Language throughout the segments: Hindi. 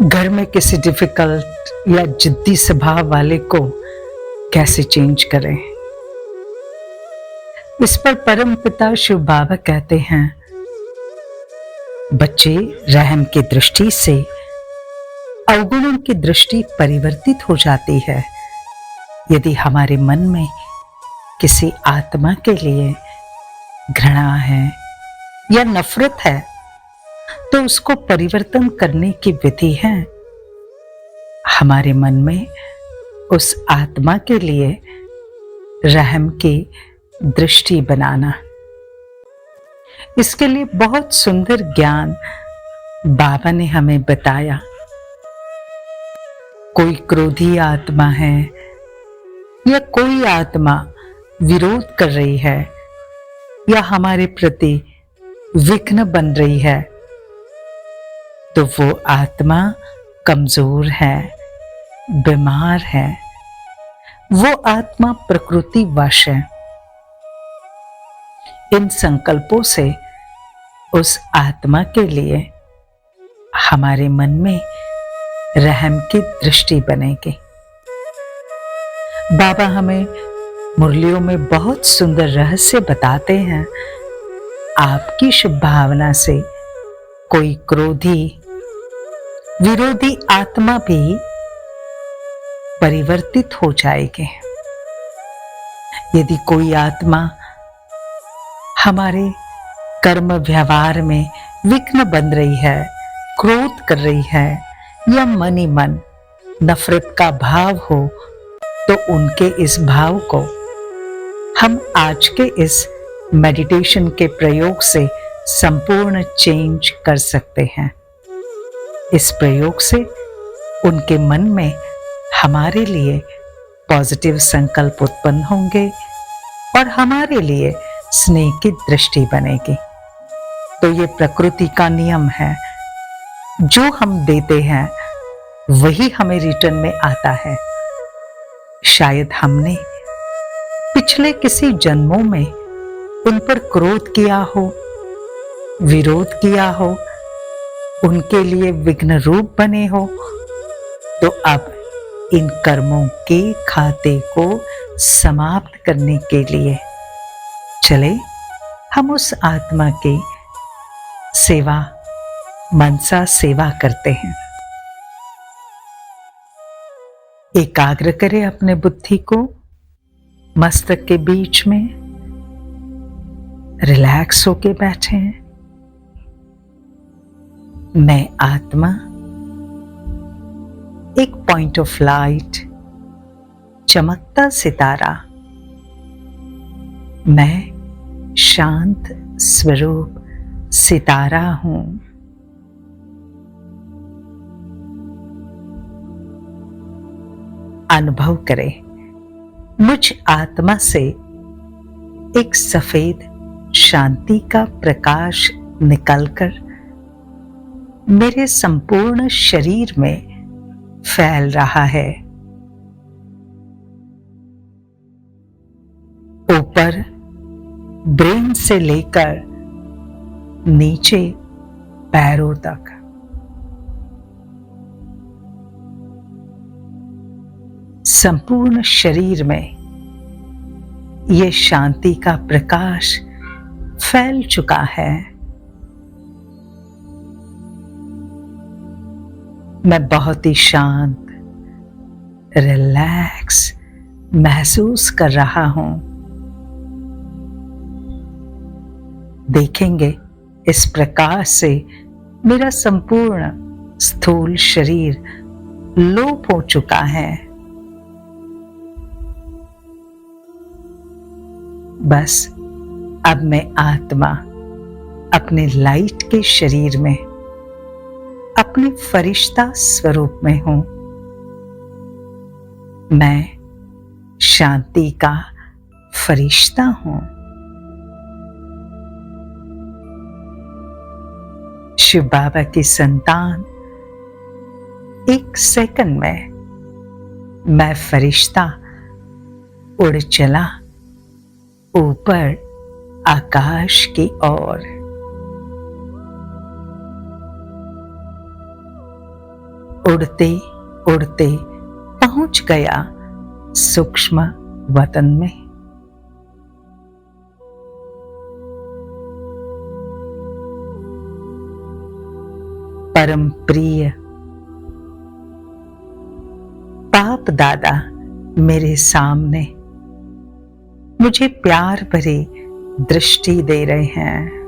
घर में किसी डिफिकल्ट या जिद्दी स्वभाव वाले को कैसे चेंज करें। इस पर परम पिता शिव बाबा कहते हैं, बच्चे रहम की दृष्टि से अवगुणों की दृष्टि परिवर्तित हो जाती है। यदि हमारे मन में किसी आत्मा के लिए घृणा है या नफरत है तो उसको परिवर्तन करने की विधि है हमारे मन में उस आत्मा के लिए रहम की दृष्टि बनाना। इसके लिए बहुत सुंदर ज्ञान बाबा ने हमें बताया। कोई क्रोधी आत्मा है या कोई आत्मा विरोध कर रही है या हमारे प्रति विघ्न बन रही है तो वो आत्मा कमजोर है, बीमार है, वो आत्मा प्रकृति वश है। इन संकल्पों से उस आत्मा के लिए हमारे मन में रहम की दृष्टि बनेगी। बाबा हमें मुरलियों में बहुत सुंदर रहस्य बताते हैं। आपकी शुभ भावना से कोई क्रोधी विरोधी आत्मा भी परिवर्तित हो जाएगी। यदि कोई आत्मा हमारे कर्म व्यवहार में विघ्न बन रही है, क्रोध कर रही है या मन ही मन नफरत का भाव हो तो उनके इस भाव को हम आज के इस मेडिटेशन के प्रयोग से संपूर्ण चेंज कर सकते हैं। इस प्रयोग से उनके मन में हमारे लिए पॉजिटिव संकल्प उत्पन्न होंगे और हमारे लिए स्नेह की दृष्टि बनेगी। तो ये प्रकृति का नियम है, जो हम देते हैं वही हमें रिटर्न में आता है। शायद हमने पिछले किसी जन्मों में उन पर क्रोध किया हो, विरोध किया हो, उनके लिए विघ्न रूप बने हो, तो अब इन कर्मों के खाते को समाप्त करने के लिए चले हम उस आत्मा की सेवा, मनसा सेवा करते हैं। एकाग्र करें अपने बुद्धि को मस्तक के बीच में, रिलैक्स होके बैठे हैं। मैं आत्मा एक पॉइंट ऑफ लाइट, चमकता सितारा, मैं शांत स्वरूप सितारा हूं। अनुभव करें मुझ आत्मा से एक सफेद शांति का प्रकाश निकलकर मेरे संपूर्ण शरीर में फैल रहा है। ऊपर ब्रेन से लेकर नीचे पैरों तक संपूर्ण शरीर में ये शांति का प्रकाश फैल चुका है। मैं बहुत ही शांत, रिलैक्स महसूस कर रहा हूं। देखेंगे इस प्रकाश से मेरा संपूर्ण स्थूल शरीर लोप हो चुका है। बस अब मैं आत्मा अपने लाइट के शरीर में अपने फरिश्ता स्वरूप में हूं। मैं शांति का फरिश्ता हूं। शिव बाबा की संतान एक सेकंड में मैं फरिश्ता उड़ चला ऊपर आकाश की ओर। उड़ते उड़ते पहुंच गया सूक्ष्म वतन में। परम प्रिय बाप दादा मेरे सामने मुझे प्यार भरी दृष्टि दे रहे हैं।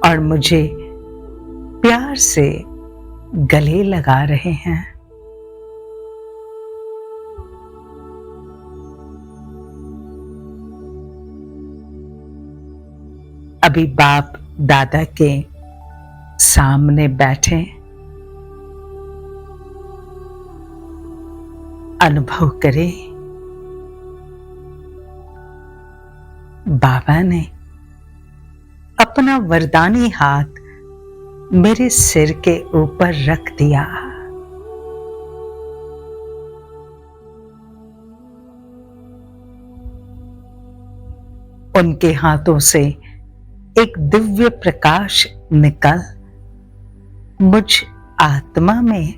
और मुझे प्यार से गले लगा रहे हैं। अभी बाप दादा के सामने बैठे अनुभव करें, बाबा ने अपना वरदानी हाथ मेरे सिर के ऊपर रख दिया। उनके हाथों से एक दिव्य प्रकाश निकल मुझ आत्मा में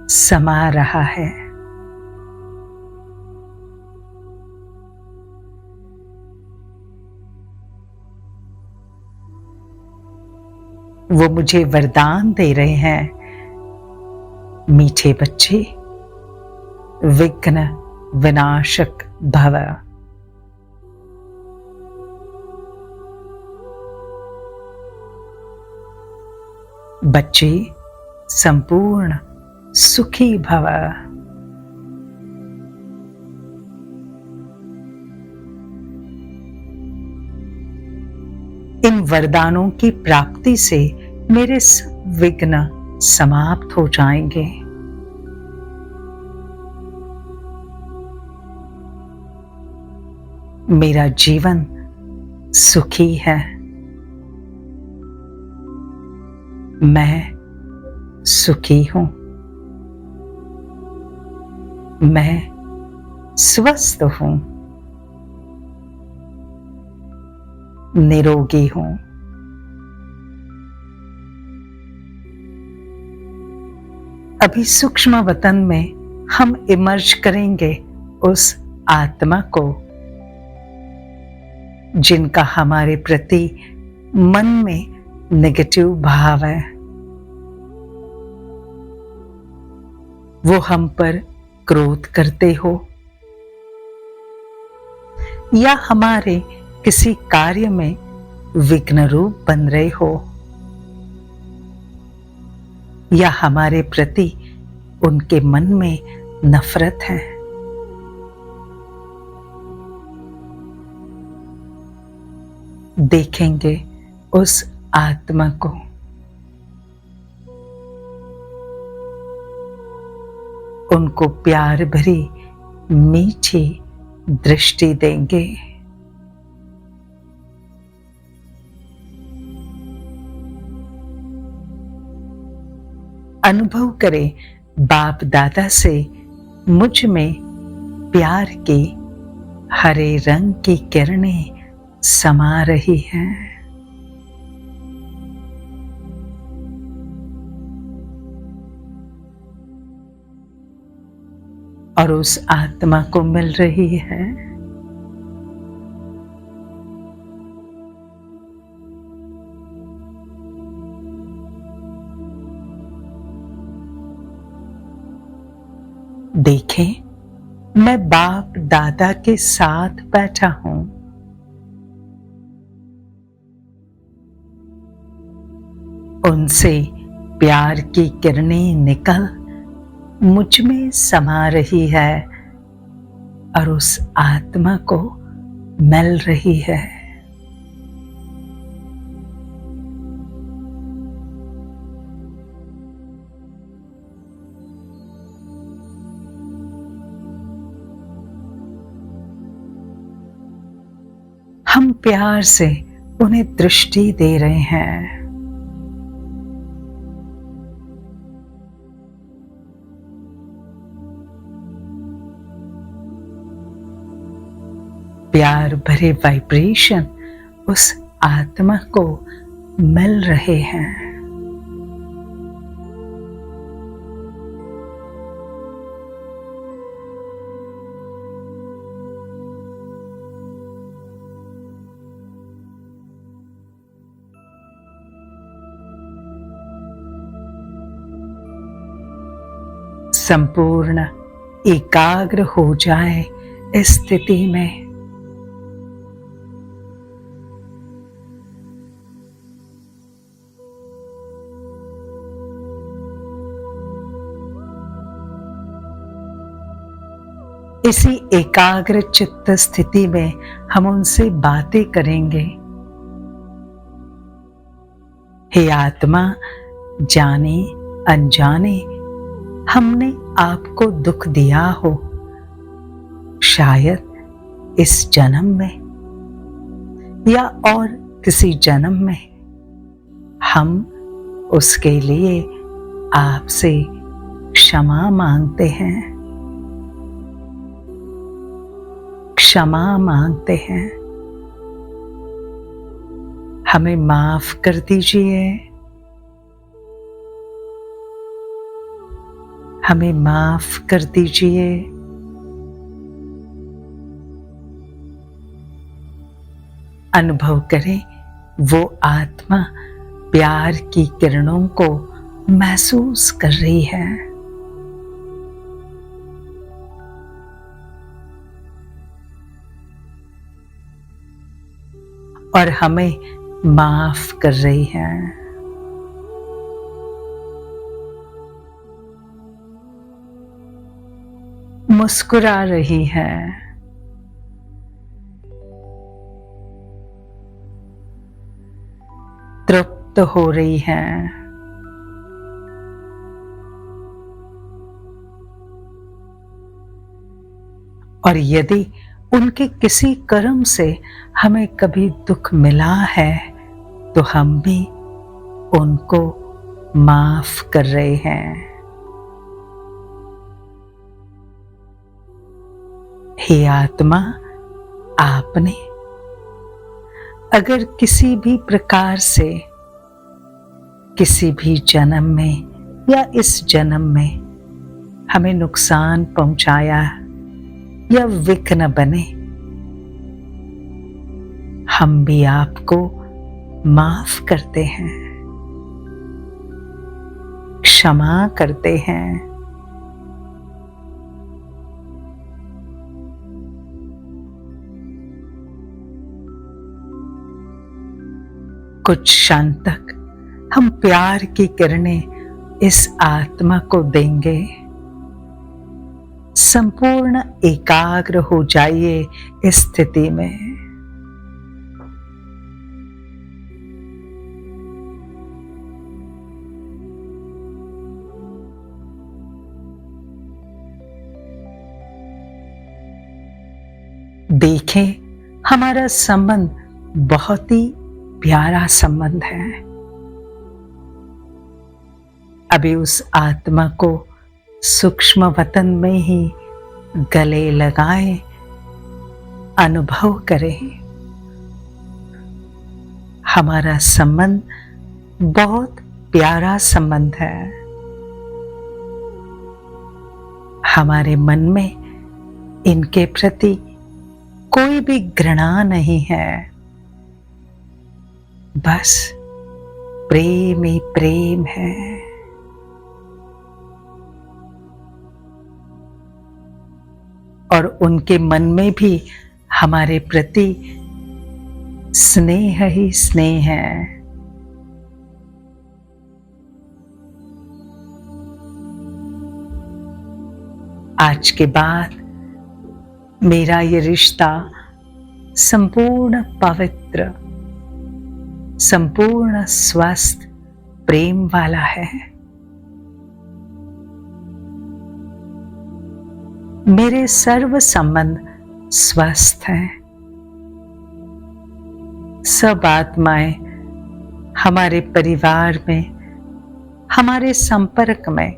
समा रहा है। वो मुझे वरदान दे रहे हैं, मीठे बच्चे, विघ्न विनाशक भव। बच्चे संपूर्ण सुखी भव। इन वरदानों की प्राप्ति से मेरे सब विघ्न समाप्त हो जाएंगे। मेरा जीवन सुखी है। मैं सुखी हूं। मैं स्वस्थ हूं। निरोगी हूं। अभी सूक्ष्म वतन में हम इमर्ज करेंगे उस आत्मा को जिनका हमारे प्रति मन में नेगेटिव भाव है। वो हम पर क्रोध करते हो या हमारे किसी कार्य में विघ्न रूप बन रहे हो या हमारे प्रति उनके मन में नफरत है। देखेंगे उस आत्मा को। उनको प्यार भरी मीठी दृष्टि देंगे। अनुभव करें बाप दादा से मुझ में प्यार की हरे रंग की किरणें समा रही हैं। और उस आत्मा को मिल रही है। देखें मैं बाप दादा के साथ बैठा हूं। उनसे प्यार की किरणें निकल मुझ में समा रही है और उस आत्मा को मिल रही है। हम प्यार से उन्हें दृष्टि दे रहे हैं। प्यार भरे वाइब्रेशन उस आत्मा को मिल रहे हैं। संपूर्ण एकाग्र हो जाए इस स्थिति में। इसी एकाग्र चित्त स्थिति में हम उनसे बातें करेंगे। हे आत्मा, जाने अनजाने हमने आपको दुख दिया हो, शायद इस जन्म में या और किसी जन्म में। हम उसके लिए आपसे क्षमा मांगते हैं, क्षमा मांगते हैं। हमें माफ कर दीजिए, हमें माफ कर दीजिए। अनुभव करें वो आत्मा प्यार की किरणों को महसूस कर रही है। और हमें माफ कर रही है। मुस्कुरा रही है। तृप्त हो रही है। और यदि उनके किसी कर्म से हमें कभी दुख मिला है तो हम भी उनको माफ कर रहे हैं। हे आत्मा, आपने अगर किसी भी प्रकार से किसी भी जन्म में या इस जन्म में हमें नुकसान पहुंचाया या विघ्न बने, हम भी आपको माफ करते हैं, क्षमा करते हैं। कुछ क्षण तक हम प्यार की किरणें इस आत्मा को देंगे। संपूर्ण एकाग्र हो जाइए इस स्थिति में। देखें, हमारा संबंध बहुत ही प्यारा संबंध है। अभी उस आत्मा को सूक्ष्म वतन में ही गले लगाएं, अनुभव करें। हमारा संबंध बहुत प्यारा संबंध है। हमारे मन में इनके प्रति कोई भी घृणा नहीं है, बस प्रेम ही प्रेम है। और उनके मन में भी हमारे प्रति स्नेह ही स्नेह है। आज के बाद मेरा ये रिश्ता संपूर्ण पवित्र, संपूर्ण स्वस्थ प्रेम वाला है। मेरे सर्व संबंध स्वस्थ हैं। सब आत्माएं हमारे परिवार में, हमारे संपर्क में,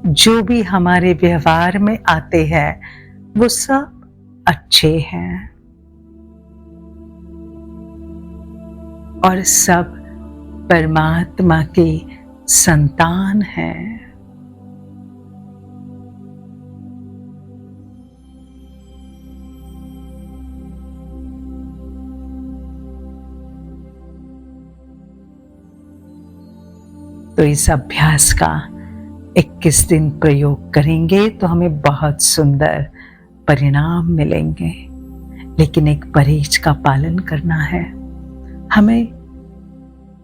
जो भी हमारे व्यवहार में आते हैं, वो सब अच्छे बच्चे हैं और सब परमात्मा की संतान हैं। तो इस अभ्यास का 21 दिन प्रयोग करेंगे तो हमें बहुत सुंदर परिणाम मिलेंगे, लेकिन एक परहेज का पालन करना है। हमें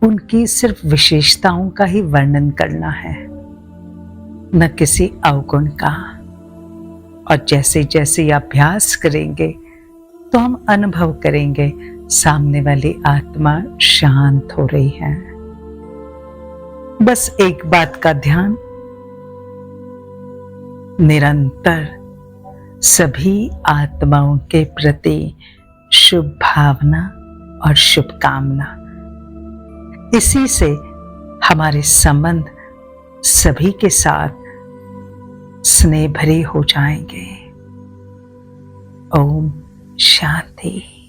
उनकी सिर्फ विशेषताओं का ही वर्णन करना है, न किसी अवगुण का। और जैसे जैसे अभ्यास करेंगे तो हम अनुभव करेंगे सामने वाली आत्मा शांत हो रही है। बस एक बात का ध्यान, निरंतर सभी आत्माओं के प्रति शुभ भावना और शुभकामना, इसी से हमारे संबंध सभी के साथ स्नेह भरे हो जाएंगे। ओम शांति।